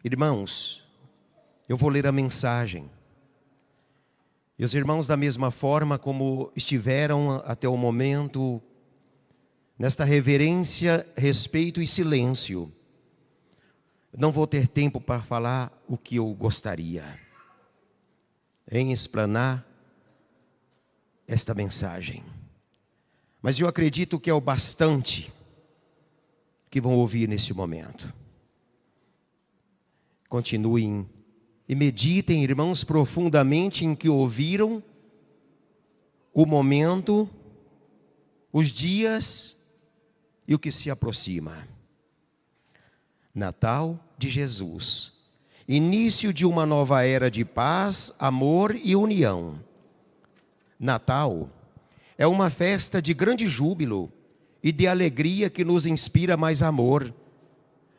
Irmãos, eu vou ler a mensagem. E os irmãos, da mesma forma como estiveram até o momento, nesta reverência, respeito e silêncio, não vou ter tempo para falar o que eu gostaria em explanar esta mensagem. Mas eu acredito que é o bastante que vão ouvir nesse momento. Continuem e meditem, irmãos, profundamente em que ouviram, o momento, os dias e o que se aproxima. Natal de Jesus, início de uma nova era de paz, amor e união. Natal é uma festa de grande júbilo e de alegria que nos inspira mais amor,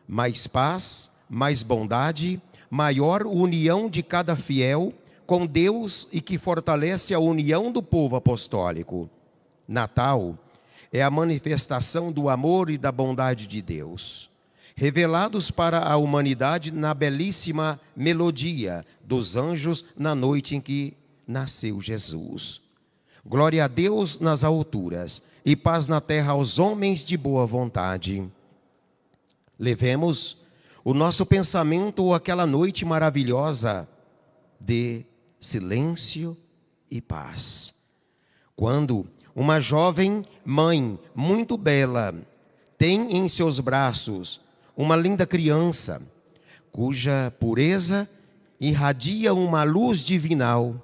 mais paz, mais bondade, maior união de cada fiel com Deus e que fortalece a união do povo apostólico. Natal é a manifestação do amor e da bondade de Deus, revelados para a humanidade na belíssima melodia dos anjos na noite em que nasceu Jesus. Glória a Deus nas alturas e paz na terra aos homens de boa vontade. Levemos o nosso pensamento àquela noite maravilhosa de silêncio e paz, quando uma jovem mãe muito bela tem em seus braços uma linda criança, cuja pureza irradia uma luz divinal.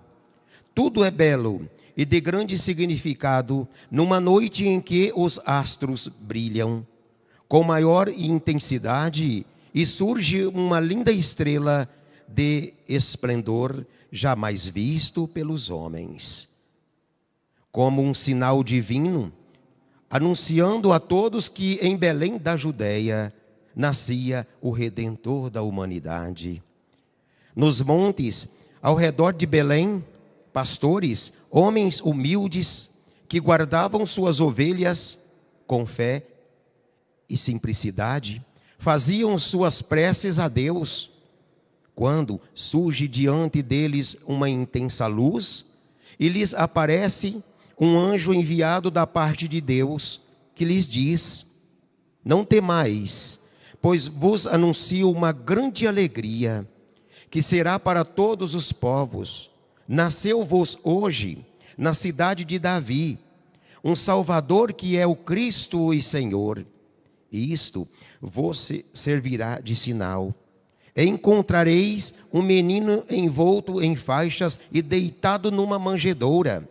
Tudo é belo e de grande significado numa noite em que os astros brilham com maior intensidade e surge uma linda estrela de esplendor jamais visto pelos homens. Como um sinal divino, anunciando a todos que em Belém da Judéia nascia o Redentor da humanidade. Nos montes, ao redor de Belém, pastores, homens humildes, que guardavam suas ovelhas com fé e simplicidade, faziam suas preces a Deus, quando surge diante deles uma intensa luz e lhes aparece um anjo enviado da parte de Deus, que lhes diz: não temais, pois vos anuncio uma grande alegria, que será para todos os povos. Nasceu-vos hoje, na cidade de Davi, um Salvador que é o Cristo e Senhor. E isto vos servirá de sinal. Encontrareis um menino envolto em faixas e deitado numa manjedoura.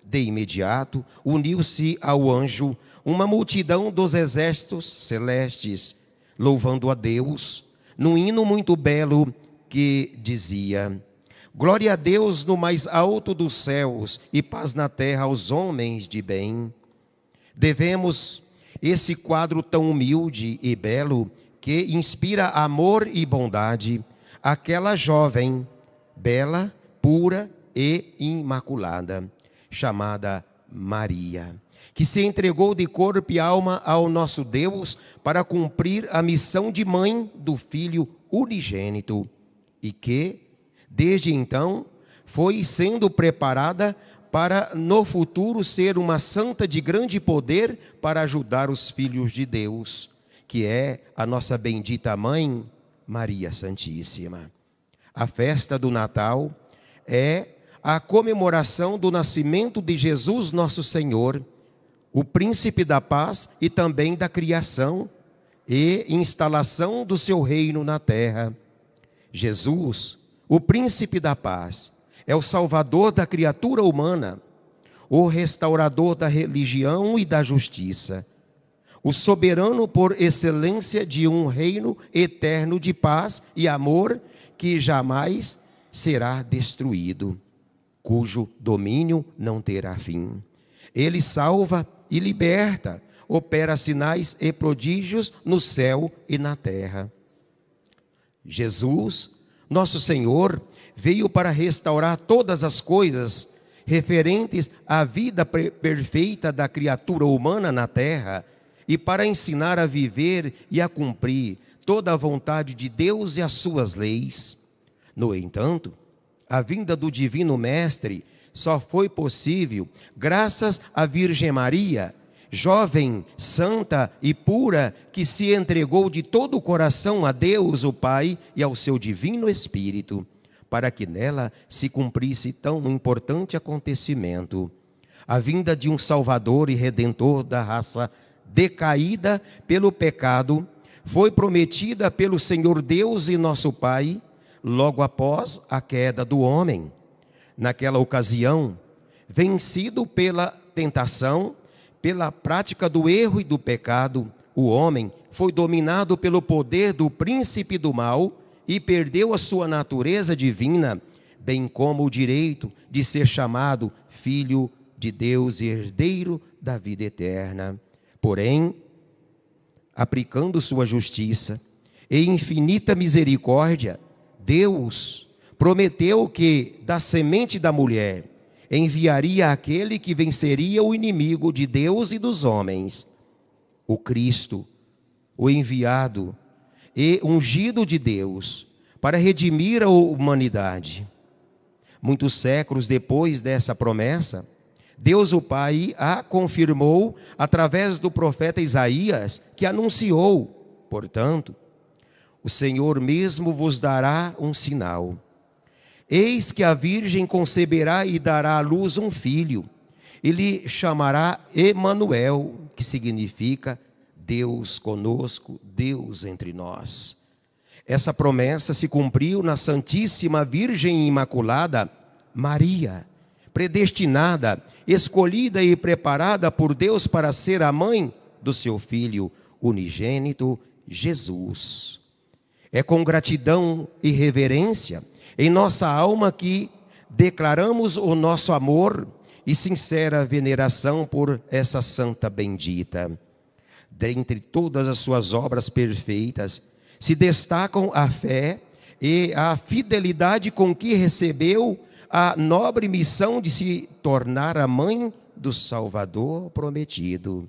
De imediato, uniu-se ao anjo uma multidão dos exércitos celestes, louvando a Deus, num hino muito belo que dizia: glória a Deus no mais alto dos céus e paz na terra aos homens de bem. Devemos esse quadro tão humilde e belo, que inspira amor e bondade, àquela jovem, bela, pura e imaculada, chamada Maria, que se entregou de corpo e alma ao nosso Deus para cumprir a missão de mãe do Filho unigênito, e que, desde então, foi sendo preparada para no futuro ser uma santa de grande poder para ajudar os filhos de Deus, que é a nossa bendita mãe, Maria Santíssima. A festa do Natal é a comemoração do nascimento de Jesus nosso Senhor, o príncipe da paz e também da criação e instalação do seu reino na terra. Jesus, o príncipe da paz, é o salvador da criatura humana, o restaurador da religião e da justiça, o soberano por excelência de um reino eterno de paz e amor que jamais será destruído, cujo domínio não terá fim. Ele salva e liberta, opera sinais e prodígios no céu e na terra. Jesus, nosso Senhor, veio para restaurar todas as coisas referentes à vida perfeita da criatura humana na terra e para ensinar a viver e a cumprir toda a vontade de Deus e as suas leis. No entanto, a vinda do Divino Mestre só foi possível graças à Virgem Maria, jovem, santa e pura, que se entregou de todo o coração a Deus, o Pai, e ao seu Divino Espírito, para que nela se cumprisse tão importante acontecimento. A vinda de um Salvador e Redentor da raça decaída pelo pecado foi prometida pelo Senhor Deus e nosso Pai, logo após a queda do homem. Naquela ocasião, vencido pela tentação, pela prática do erro e do pecado, o homem foi dominado pelo poder do príncipe do mal e perdeu a sua natureza divina, bem como o direito de ser chamado filho de Deus e herdeiro da vida eterna. Porém, aplicando sua justiça e infinita misericórdia, Deus prometeu que da semente da mulher enviaria aquele que venceria o inimigo de Deus e dos homens, o Cristo, o enviado e ungido de Deus, para redimir a humanidade. Muitos séculos depois dessa promessa, Deus o Pai a confirmou através do profeta Isaías, que anunciou: portanto, o Senhor mesmo vos dará um sinal. Eis que a Virgem conceberá e dará à luz um filho. Ele chamará Emanuel, que significa Deus conosco, Deus entre nós. Essa promessa se cumpriu na Santíssima Virgem Imaculada Maria, predestinada, escolhida e preparada por Deus para ser a mãe do seu Filho unigênito, Jesus. É com gratidão e reverência em nossa alma que declaramos o nosso amor e sincera veneração por essa santa bendita. Dentre todas as suas obras perfeitas, se destacam a fé e a fidelidade com que recebeu a nobre missão de se tornar a mãe do Salvador prometido.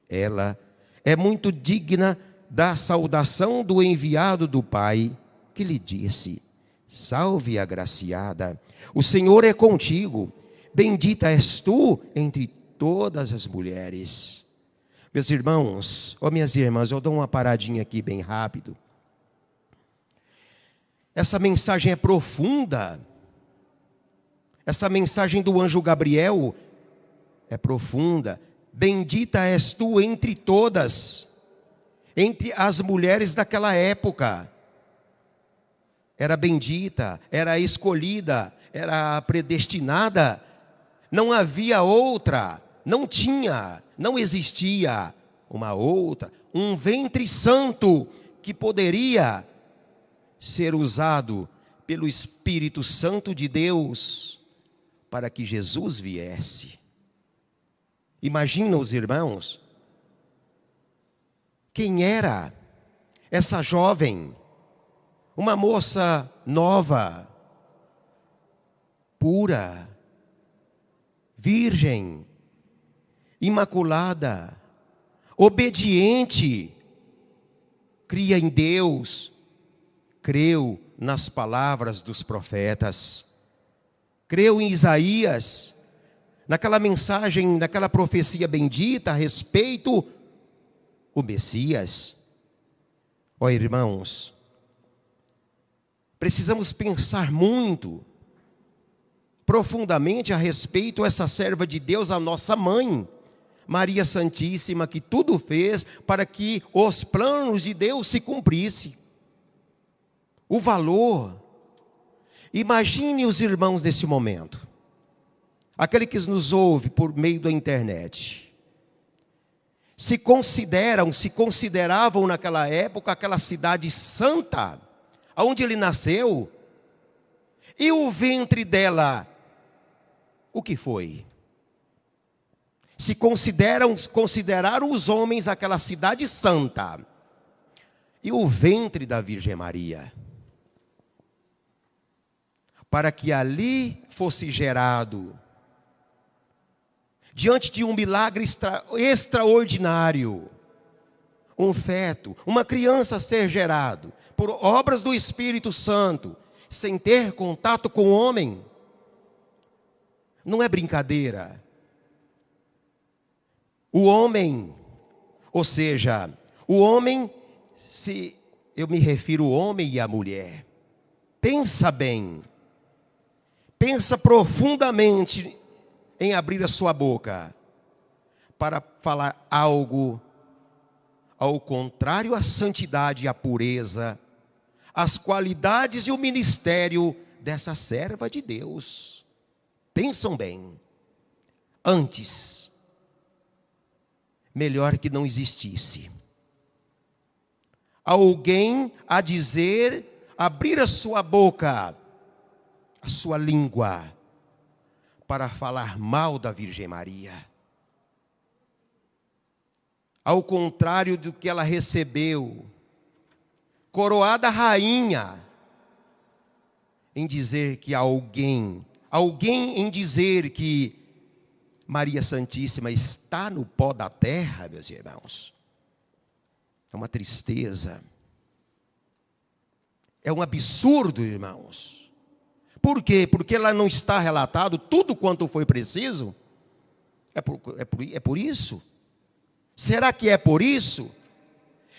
Ela é muito digna da saudação do enviado do Pai, que lhe disse: salve, agraciada, o Senhor é contigo, bendita és tu entre todas as mulheres. Meus irmãos, minhas irmãs, eu dou uma paradinha aqui bem rápido. Essa mensagem é profunda. Essa mensagem do anjo Gabriel é profunda. Bendita és tu entre todas, entre as mulheres daquela época. Era bendita, era escolhida, era predestinada. Não havia outra, não existia uma outra, um ventre santo que poderia ser usado pelo Espírito Santo de Deus para que Jesus viesse. Imagina os irmãos, quem era essa jovem? Uma moça nova, pura, virgem, imaculada, obediente, cria em Deus, creu nas palavras dos profetas, creu em Isaías, naquela mensagem, naquela profecia bendita a respeito do Messias. Ó irmãos, precisamos pensar muito, profundamente a respeito dessa serva de Deus, a nossa mãe, Maria Santíssima, que tudo fez para que os planos de Deus se cumprissem. O valor. Imagine os irmãos nesse momento, aquele que nos ouve por meio da internet, se consideravam naquela época aquela cidade santa, onde ele nasceu, e o ventre dela, o que foi? Consideraram os homens aquela cidade santa, e o ventre da Virgem Maria, para que ali fosse gerado, diante de um milagre extraordinário, um feto, uma criança ser gerado por obras do Espírito Santo, sem ter contato com o homem, não é brincadeira. O homem, ou seja, o homem, se eu me refiro ao homem e à mulher, pensa bem, pensa profundamente em abrir a sua boca para falar algo ao contrário à santidade e à pureza, as qualidades e o ministério dessa serva de Deus. Pensam bem. Antes, melhor que não existisse alguém a dizer, abrir a sua boca, a sua língua, para falar mal da Virgem Maria. Ao contrário do que ela recebeu, coroada rainha, em dizer que alguém em dizer que Maria Santíssima está no pó da terra, meus irmãos, é uma tristeza, é um absurdo, irmãos. Por quê? Porque ela não está relatado tudo quanto foi preciso? É por isso? Será que é por isso?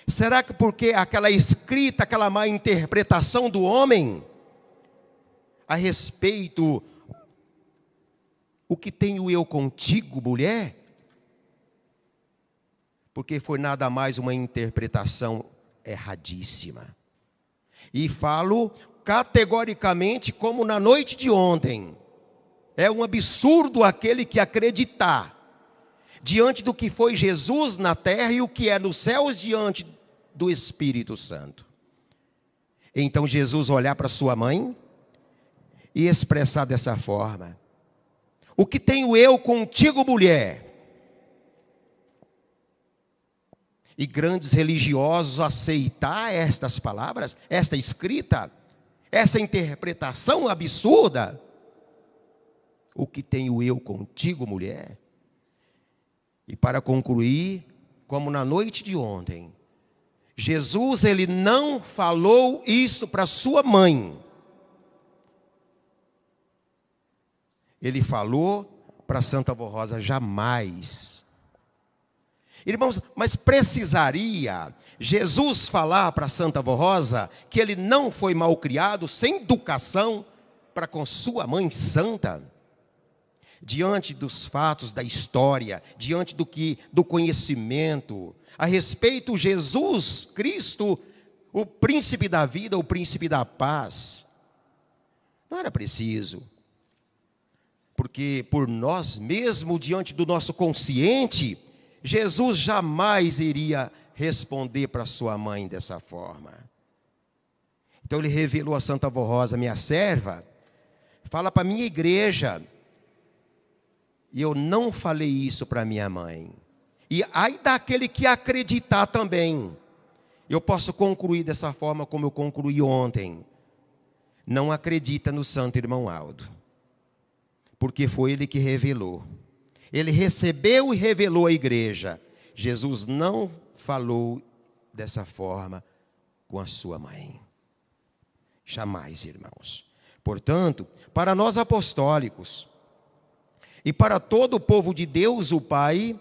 Será que porque aquela escrita, aquela má interpretação do homem a respeito, o que tenho eu contigo, mulher? Porque foi nada mais uma interpretação erradíssima. E falo categoricamente como na noite de ontem. É um absurdo aquele que acreditar diante do que foi Jesus na terra e o que é nos céus diante do Espírito Santo. Então Jesus olhar para sua mãe e expressar dessa forma: o que tenho eu contigo, mulher? E grandes religiosos aceitar estas palavras, esta escrita, essa interpretação absurda. O que tenho eu contigo, mulher? E para concluir, como na noite de ontem, Jesus, ele não falou isso para sua mãe. Ele falou para Santa Avó Rosa, jamais. Irmãos, mas precisaria Jesus falar para Santa Avó Rosa que ele não foi mal criado, sem educação, para com sua mãe santa? Diante dos fatos da história, diante do conhecimento, a respeito de Jesus Cristo, o príncipe da vida, o príncipe da paz, não era preciso. Porque por nós mesmos, diante do nosso consciente, Jesus jamais iria responder para sua mãe dessa forma. Então ele revelou a Santa Avó Rosa, minha serva, fala para a minha igreja. E eu não falei isso para minha mãe. E aí daquele que acreditar também. Eu posso concluir dessa forma como eu concluí ontem. Não acredita no santo irmão Aldo. Porque foi ele que revelou. Ele recebeu e revelou à igreja. Jesus não falou dessa forma com a sua mãe. Jamais, irmãos. Portanto, para nós apostólicos, e para todo o povo de Deus, o Pai,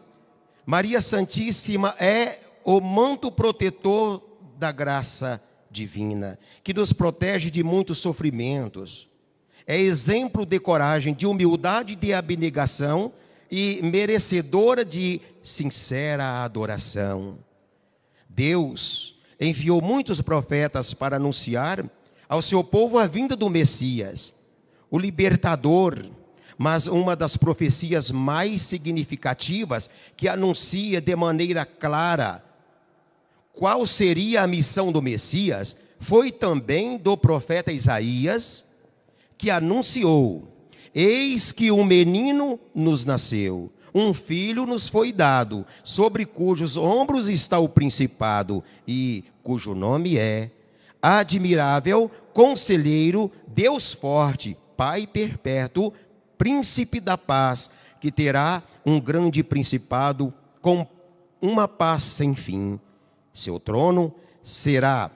Maria Santíssima é o manto protetor da graça divina, que nos protege de muitos sofrimentos. É exemplo de coragem, de humildade e de abnegação e merecedora de sincera adoração. Deus enviou muitos profetas para anunciar ao seu povo a vinda do Messias, o libertador. Mas uma das profecias mais significativas que anuncia de maneira clara qual seria a missão do Messias foi também do profeta Isaías, que anunciou: eis que um menino nos nasceu, um filho nos foi dado, sobre cujos ombros está o principado, e cujo nome é Admirável, Conselheiro, Deus Forte, Pai Perpétuo, Príncipe da paz, que terá um grande principado com uma paz sem fim, Seu trono será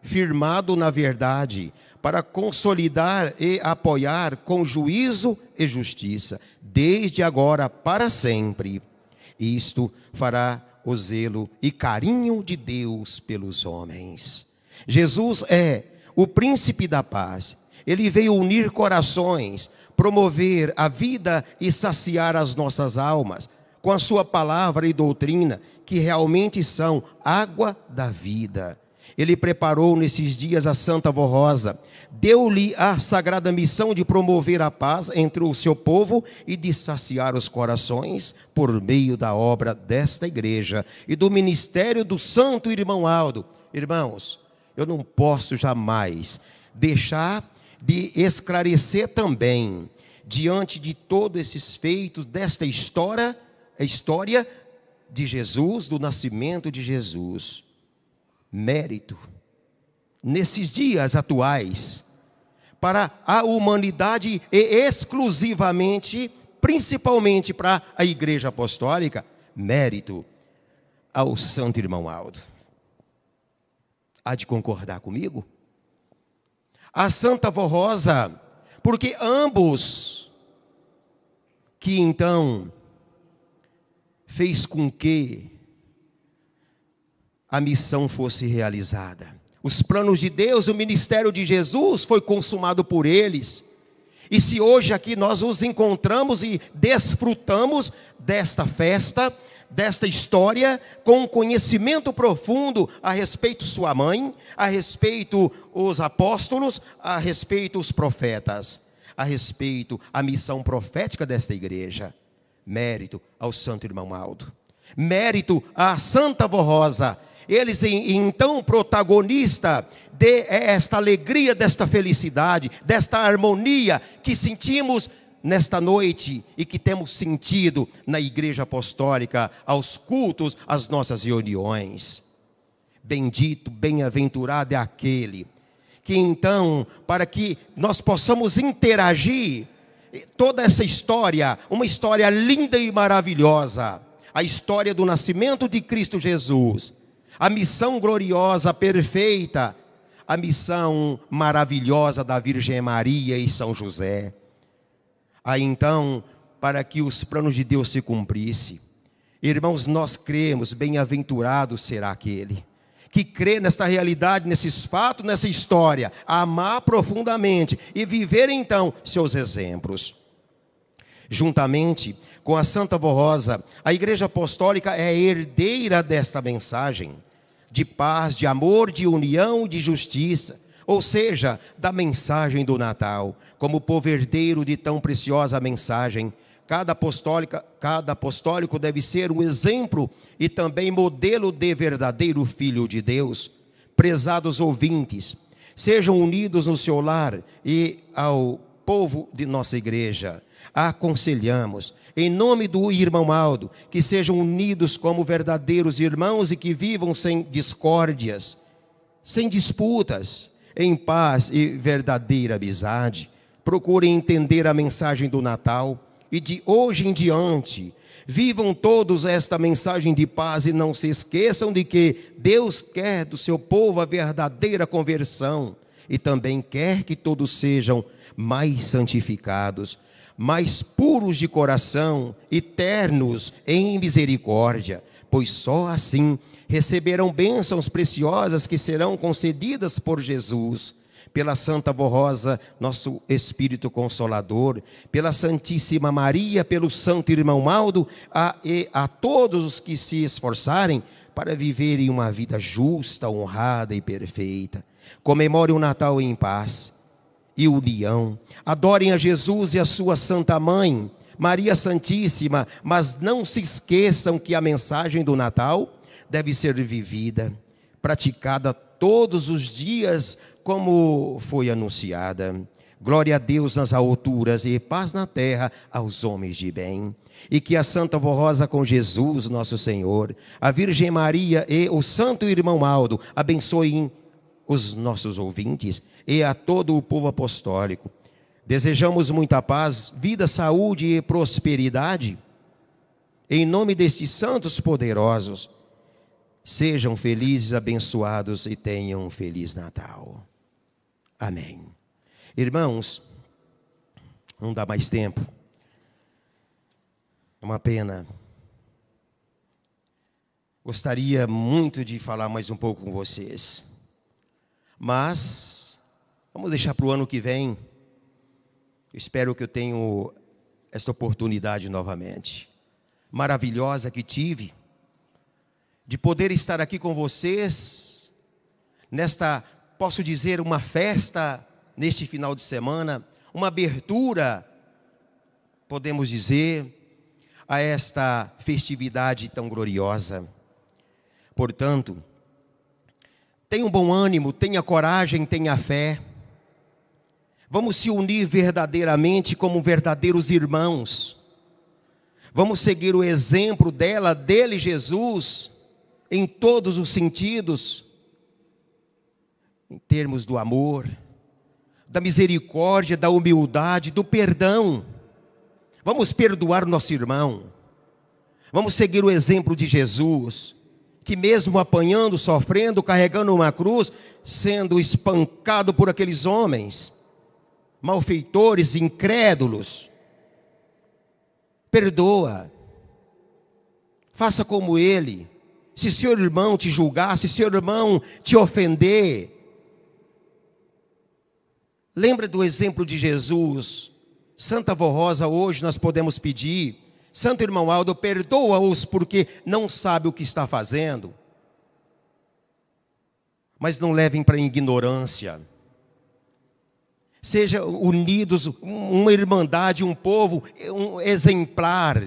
firmado na verdade, para consolidar e apoiar com juízo e justiça, desde agora para sempre. Isto fará o zelo e carinho de Deus pelos homens. Jesus é o príncipe da paz. Ele veio unir corações, promover a vida e saciar as nossas almas com a sua palavra e doutrina, que realmente são água da vida. Ele preparou nesses dias a Santa Vó Rosa, deu-lhe a sagrada missão de promover a paz entre o seu povo e de saciar os corações por meio da obra desta igreja e do ministério do Santo Irmão Aldo. Irmãos, eu não posso jamais deixar de esclarecer também, diante de todos esses feitos desta história, a história de Jesus, do nascimento de Jesus, mérito, nesses dias atuais, para a humanidade e exclusivamente, principalmente para a Igreja Apostólica, mérito ao Santo Irmão Aldo. Há de concordar comigo? A Santa Vó Rosa, porque ambos que então fez com que a missão fosse realizada. Os planos de Deus, o ministério de Jesus foi consumado por eles. E se hoje aqui nós os encontramos e desfrutamos desta festa, desta história, com um conhecimento profundo a respeito sua mãe, a respeito os apóstolos, a respeito os profetas, a respeito a missão profética desta igreja. Mérito ao Santo Irmão Aldo. Mérito à Santa Vó Rosa. Eles então protagonista desta alegria, desta felicidade, desta harmonia que sentimos nesta noite e que temos sentido na Igreja Apostólica, aos cultos, às nossas reuniões. Bendito, bem-aventurado é aquele que então, para que nós possamos interagir, toda essa história, uma história linda e maravilhosa, a história do nascimento de Cristo Jesus, a missão gloriosa, perfeita, a missão maravilhosa da Virgem Maria e São José. Aí então, para que os planos de Deus se cumprissem, irmãos, nós cremos, bem-aventurado será aquele que crê nesta realidade, nesses fatos, nessa história, amar profundamente e viver então seus exemplos. Juntamente com a Santa Vó Rosa, a Igreja Apostólica é herdeira desta mensagem de paz, de amor, de união, de justiça, ou seja, da mensagem do Natal, como povo herdeiro de tão preciosa mensagem. Cada apostólico deve ser um exemplo e também modelo de verdadeiro filho de Deus. Prezados ouvintes, sejam unidos no seu lar e ao povo de nossa igreja. Aconselhamos, em nome do irmão Aldo, que sejam unidos como verdadeiros irmãos e que vivam sem discórdias, sem disputas, em paz e verdadeira amizade. Procurem entender a mensagem do Natal e de hoje em diante, vivam todos esta mensagem de paz e não se esqueçam de que Deus quer do seu povo a verdadeira conversão e também quer que todos sejam mais santificados, mais puros de coração e ternos em misericórdia, pois só assim receberão bênçãos preciosas que serão concedidas por Jesus, pela Santa Vó Rosa, nosso Espírito Consolador, pela Santíssima Maria, pelo Santo Irmão Aldo, e a todos os que se esforçarem para viverem uma vida justa, honrada e perfeita. Comemorem o Natal em paz e união. Adorem a Jesus e a sua Santa Mãe, Maria Santíssima, mas não se esqueçam que a mensagem do Natal deve ser vivida, praticada todos os dias, como foi anunciada. Glória a Deus nas alturas e paz na terra aos homens de bem. E que a Santa Vó Rosa com Jesus, nosso Senhor, a Virgem Maria e o Santo Irmão Aldo abençoem os nossos ouvintes e a todo o povo apostólico. Desejamos muita paz, vida, saúde e prosperidade. Em nome destes santos poderosos, Sejam felizes, abençoados e tenham um feliz Natal. Amém. Irmãos, não dá mais tempo. É uma pena. Gostaria muito de falar mais um pouco com vocês. Mas vamos deixar para o ano que vem. Eu espero que eu tenha esta oportunidade novamente. Maravilhosa que tive de poder estar aqui com vocês nesta, posso dizer, uma festa neste final de semana, uma abertura, podemos dizer, a esta festividade tão gloriosa. Portanto, tenha um bom ânimo, tenha coragem, tenha fé. Vamos se unir verdadeiramente como verdadeiros irmãos. Vamos seguir o exemplo dele, Jesus, em todos os sentidos, em termos do amor, da misericórdia, da humildade, do perdão. Vamos perdoar o nosso irmão. Vamos seguir o exemplo de Jesus, que mesmo apanhando, sofrendo, carregando uma cruz, sendo espancado por aqueles homens, malfeitores, incrédulos, perdoa. Faça como ele. Se seu irmão te julgar, se seu irmão te ofender, lembra do exemplo de Jesus. Santa Vó Rosa, hoje nós podemos pedir, Santo Irmão Aldo, perdoa-os porque não sabe o que está fazendo. Mas não levem para a ignorância. Sejam unidos, uma irmandade, um povo, um exemplar.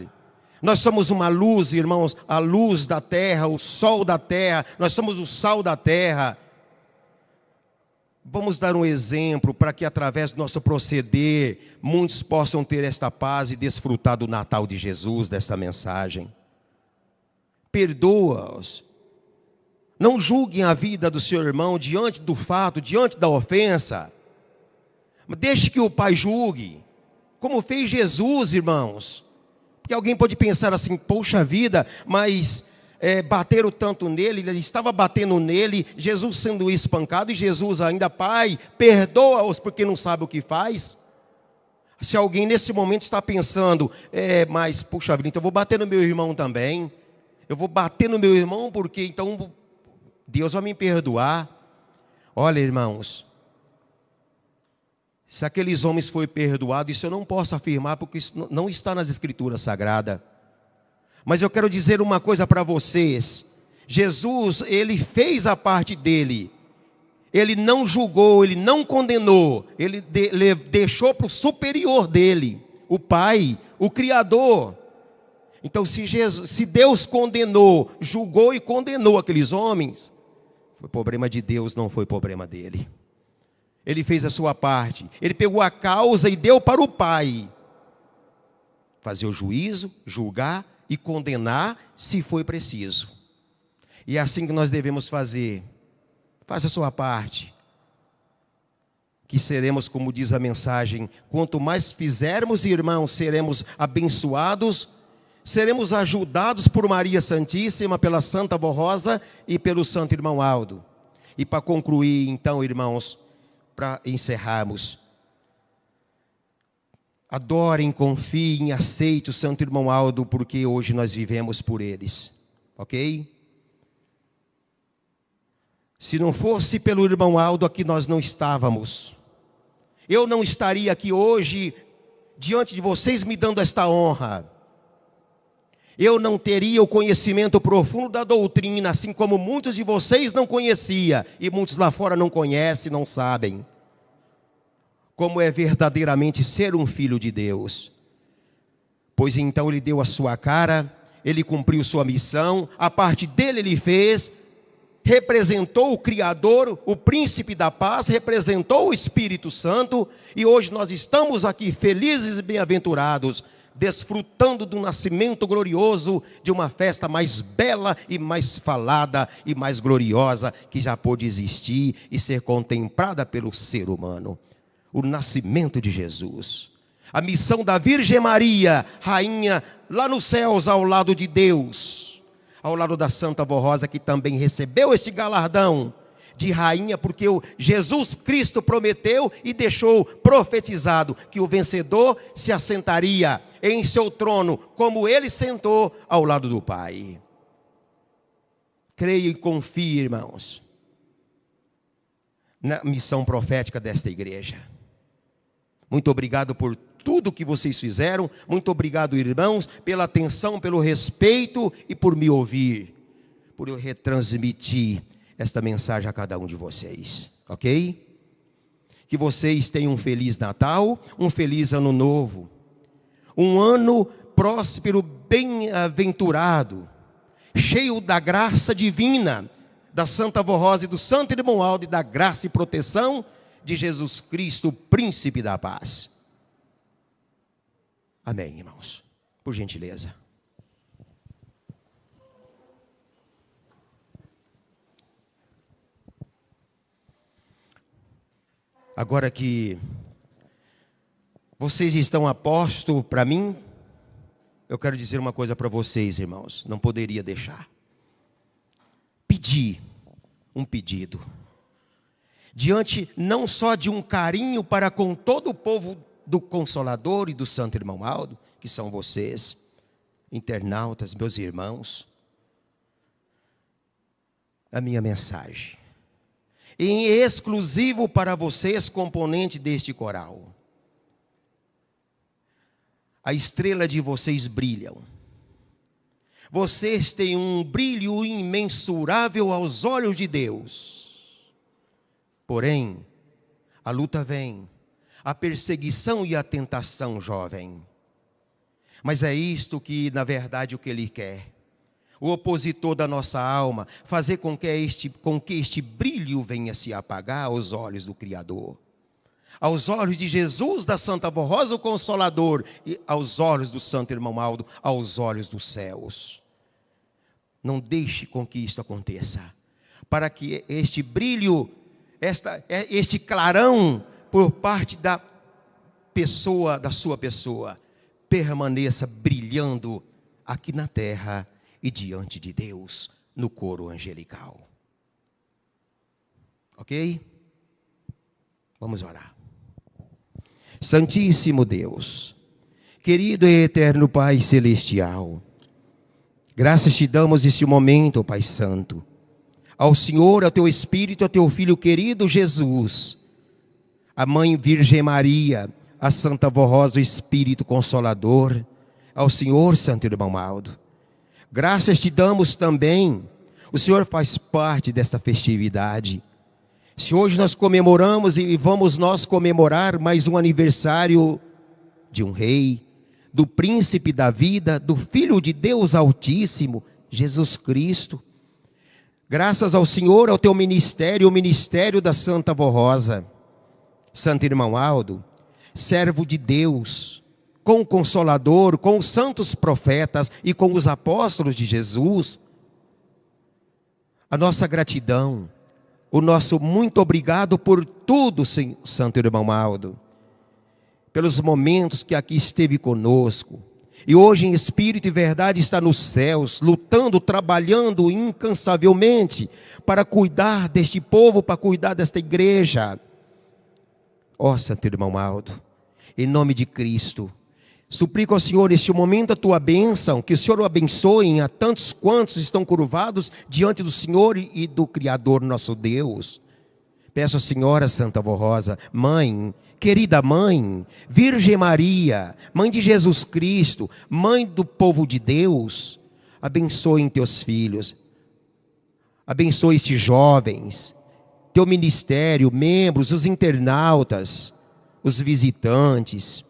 Nós somos uma luz, irmãos, a luz da terra, o sol da terra, nós somos o sal da terra. Vamos dar um exemplo para que através do nosso proceder, muitos possam ter esta paz e desfrutar do Natal de Jesus, dessa mensagem. Perdoa-os. Não julguem a vida do seu irmão diante do fato, diante da ofensa. Deixe que o Pai julgue, como fez Jesus, irmãos. Porque alguém pode pensar assim, poxa vida, mas bateram tanto nele, ele estava batendo nele, Jesus sendo espancado, e Jesus ainda, Pai, perdoa-os porque não sabe o que faz. Se alguém nesse momento está pensando, mas puxa vida, então eu vou bater no meu irmão também, eu vou bater no meu irmão porque então Deus vai me perdoar. Olha, irmãos, se aqueles homens foram perdoados, isso eu não posso afirmar, porque isso não está nas Escrituras Sagradas. Mas eu quero dizer uma coisa para vocês. Jesus, ele fez a parte dele. Ele não julgou, ele não condenou. Ele deixou para o superior dele, o Pai, o Criador. Então, se Deus condenou, julgou e condenou aqueles homens, foi problema de Deus, não foi problema dele. Ele fez a sua parte. Ele pegou a causa e deu para o Pai fazer o juízo, julgar e condenar se foi preciso. E é assim que nós devemos fazer. Faça a sua parte. Que seremos, como diz a mensagem, quanto mais fizermos, irmãos, seremos abençoados, seremos ajudados por Maria Santíssima, pela Santa Vó Rosa e pelo Santo Irmão Aldo. E para concluir, então, irmãos, para encerrarmos, adorem, confiem, aceitem o Santo Irmão Aldo, porque hoje nós vivemos por eles, ok? Se não fosse pelo Irmão Aldo, aqui nós não estávamos. Eu não estaria aqui hoje, diante de vocês, me dando esta honra. Eu não teria o conhecimento profundo da doutrina, assim como muitos de vocês não conheciam, e muitos lá fora não conhecem, não sabem como é verdadeiramente ser um filho de Deus. Pois então ele deu a sua cara, ele cumpriu sua missão, a parte dele ele fez, representou o Criador, o Príncipe da Paz, representou o Espírito Santo, e hoje nós estamos aqui felizes e bem-aventurados, desfrutando do nascimento glorioso de uma festa mais bela e mais falada e mais gloriosa que já pôde existir e ser contemplada pelo ser humano. O nascimento de Jesus. A missão da Virgem Maria, rainha lá nos céus ao lado de Deus. ao lado da Santa Avó Rosa, que também recebeu este galardão de rainha, porque o Jesus Cristo prometeu e deixou profetizado que o vencedor se assentaria em seu trono, como ele sentou ao lado do Pai. Creio e confio, irmãos, na missão profética desta igreja. Muito obrigado por tudo que vocês fizeram. Muito obrigado, irmãos, pela atenção, pelo respeito e por me ouvir, por eu retransmitir esta mensagem a cada um de vocês, ok? Que vocês tenham um feliz Natal, um feliz Ano Novo, um ano próspero, bem-aventurado, cheio da graça divina da Santa Avó Rosa e do Santo Irmão Aldo, e da graça e proteção de Jesus Cristo, o Príncipe da Paz. Amém, irmãos. Por gentileza. Agora que vocês estão a posto para mim, eu quero dizer uma coisa para vocês, irmãos. Não poderia deixar. Pedir um pedido. Diante não só de um carinho para com todo o povo do Consolador e do Santo Irmão Aldo, que são vocês, internautas, meus irmãos, a minha mensagem, em exclusivo para vocês, componente deste coral. A estrela de vocês brilham. Vocês têm um brilho imensurável aos olhos de Deus. Porém, a luta vem, a perseguição e a tentação, jovem. Mas é isto que, na verdade, o que Ele quer. O opositor da nossa alma, fazer com que este brilho venha se apagar aos olhos do Criador. Aos olhos de Jesus, da Santa Avó Rosa, o Consolador, e aos olhos do Santo Irmão Aldo, aos olhos dos céus. Não deixe com que isto aconteça, para que este brilho, este clarão, por parte da pessoa, da sua pessoa, permaneça brilhando aqui na terra e diante de Deus, no coro angelical. Ok? Vamos orar. Santíssimo Deus, querido e eterno Pai Celestial, graças te damos nesse momento, Pai Santo, ao Senhor, ao Teu Espírito, ao Teu Filho querido Jesus, a Mãe Virgem Maria, a Santa Avó Rosa, o Espírito Consolador, ao Senhor, Santo Irmão Aldo. Graças te damos também, o Senhor faz parte desta festividade. Se hoje nós comemoramos e vamos nós comemorar mais um aniversário de um rei, do príncipe da vida, do Filho de Deus Altíssimo, Jesus Cristo. Graças ao Senhor, ao teu ministério, o ministério da Santa Avó Rosa, Santo Irmão Aldo, servo de Deus, com o Consolador, com os santos profetas e com os apóstolos de Jesus, a nossa gratidão, o nosso muito obrigado por tudo, Santo Irmão Aldo, pelos momentos que aqui esteve conosco, e hoje em espírito e verdade está nos céus, lutando, trabalhando incansavelmente para cuidar deste povo, para cuidar desta igreja. Ó Santo Irmão Aldo, em nome de Cristo, suplico ao Senhor neste momento a tua bênção, que o Senhor o abençoe a tantos quantos estão curvados diante do Senhor e do Criador nosso Deus. Peço à Senhora Santa Avó Rosa, Mãe, querida Mãe, Virgem Maria, Mãe de Jesus Cristo, Mãe do povo de Deus, abençoe teus filhos, abençoe estes jovens, teu ministério, membros, os internautas, os visitantes.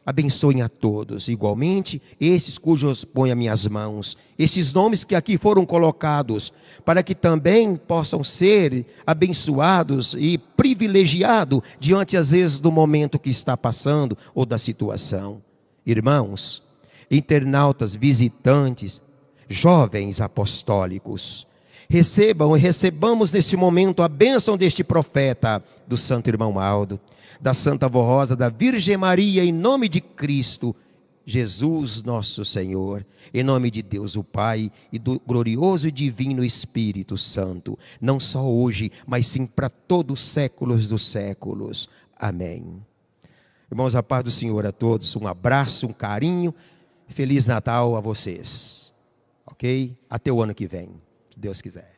Abençoem a todos, igualmente, esses cujos põe as minhas mãos, esses nomes que aqui foram colocados, para que também possam ser abençoados e privilegiados diante, às vezes, do momento que está passando ou da situação. Irmãos, internautas, visitantes, jovens apostólicos, recebamos nesse momento a bênção deste profeta, do Santo Irmão Aldo, da Santa Avó Rosa, da Virgem Maria, em nome de Cristo, Jesus nosso Senhor, em nome de Deus o Pai e do glorioso e divino Espírito Santo, não só hoje, mas sim para todos os séculos dos séculos. Amém. Irmãos, a paz do Senhor a todos, um abraço, um carinho, Feliz Natal a vocês, ok? Até o ano que vem, se Deus quiser.